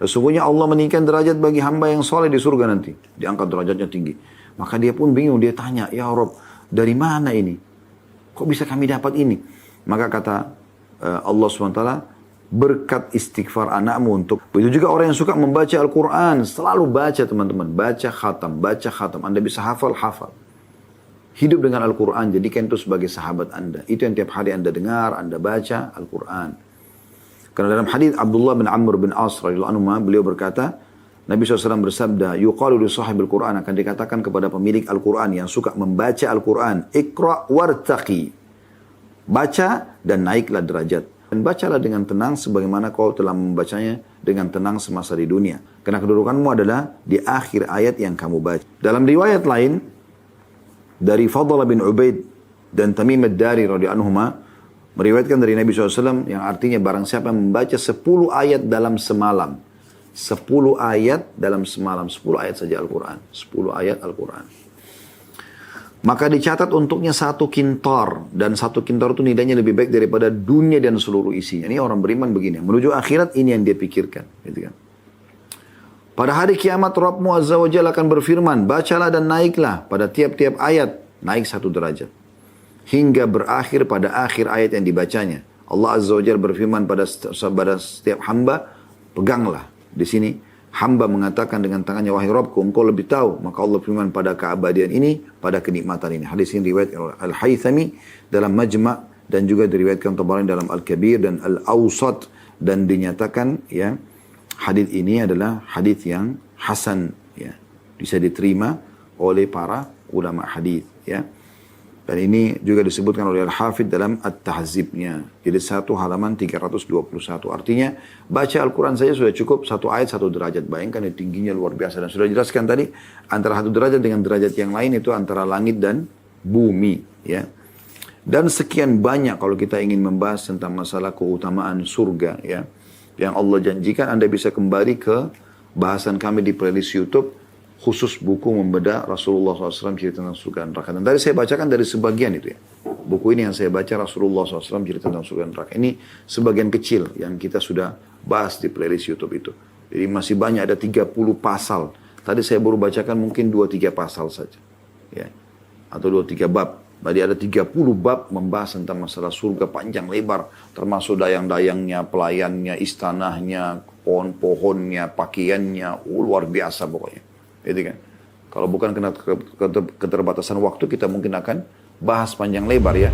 Sesungguhnya Allah meninggikan derajat bagi hamba yang soleh di surga nanti. Diangkat derajatnya tinggi. Maka dia pun bingung, dia tanya, ya Rob, dari mana ini? Kok bisa kami dapat ini? Maka kata Allah SWT, berkat istighfar anakmu untuk. Begitu juga orang yang suka membaca Al-Quran. Selalu baca teman-teman. Baca khatam, baca khatam. Anda bisa hafal, hafal. Hidup dengan Al-Quran, jadikan itu sebagai sahabat Anda. Itu yang tiap hari Anda dengar, Anda baca Al-Quran. Karena dalam hadis Abdullah bin Amr bin As radhiyallahu anhu, beliau berkata, Nabi SAW bersabda, yuqalu li sahibil Quran, akan dikatakan kepada pemilik Al-Quran yang suka membaca Al-Quran, Iqra' wartaqi. Baca dan naiklah derajat. Dan bacalah dengan tenang sebagaimana kau telah membacanya dengan tenang semasa di dunia. Karena kedudukanmu adalah di akhir ayat yang kamu baca. Dalam riwayat lain, dari Fadl bin Ubaid dan Tamim ad-Dari radhiyallahu anhuma meriwayatkan dari Nabi SAW yang artinya barang siapa yang membaca 10 ayat dalam semalam. 10 ayat dalam semalam. 10 ayat saja Al-Quran. 10 ayat Al-Quran. Maka dicatat untuknya 1 kintar. Dan 1 kintar itu nilainya lebih baik daripada dunia dan seluruh isinya. Ini orang beriman begini. Menuju akhirat ini yang dia pikirkan. Gitu kan. Pada hari kiamat Rabbmu Azza wa Jalla akan berfirman, bacalah dan naiklah pada tiap-tiap ayat, naik 1 derajat. Hingga berakhir pada akhir ayat yang dibacanya. Allah Azza wa Jalla berfirman pada setiap hamba, peganglah. Di sini hamba mengatakan dengan tangannya, wahai Rabbku, engkau lebih tahu. Maka Allah firman pada keabadian ini, pada kenikmatan ini. Hadis ini riwayat Al-Haythami dalam Majma' dan juga diriwayatkan Tabarani dalam Al-Kabir dan Al-Awsat. Dan dinyatakan ya, hadis ini adalah hadis yang hasan, ya, bisa diterima oleh para ulama hadis, ya. Dan ini juga disebutkan oleh Al-Hafidh dalam At-Tahzibnya. Jadi 1 halaman 321. Artinya baca Al-Quran saja sudah cukup 1 ayat 1 derajat. Bayangkan ya, tingginya luar biasa. Dan sudah jelaskan tadi antara 1 derajat dengan derajat yang lain itu antara langit dan bumi, ya. Dan sekian banyak kalau kita ingin membahas tentang masalah keutamaan surga, ya, yang Allah janjikan. Anda bisa kembali ke bahasan kami di playlist YouTube khusus buku membedah Rasulullah SAW cerita tentang surga dan neraka. Dan tadi saya bacakan dari sebagian itu, ya. Buku ini yang saya baca Rasulullah SAW cerita tentang surga dan neraka. Ini sebagian kecil yang kita sudah bahas di playlist YouTube itu. Jadi masih banyak, ada 30 pasal. Tadi saya baru bacakan mungkin 2-3 pasal saja, ya, atau 2-3 bab. Tadi ada 30 bab membahas tentang masalah surga panjang lebar. Termasuk dayang-dayangnya, pelayannya, istanahnya, pohon-pohonnya, pakaiannya. Luar biasa pokoknya. Jadi kan, kalau bukan kena keterbatasan waktu, kita mungkin akan bahas panjang lebar, ya.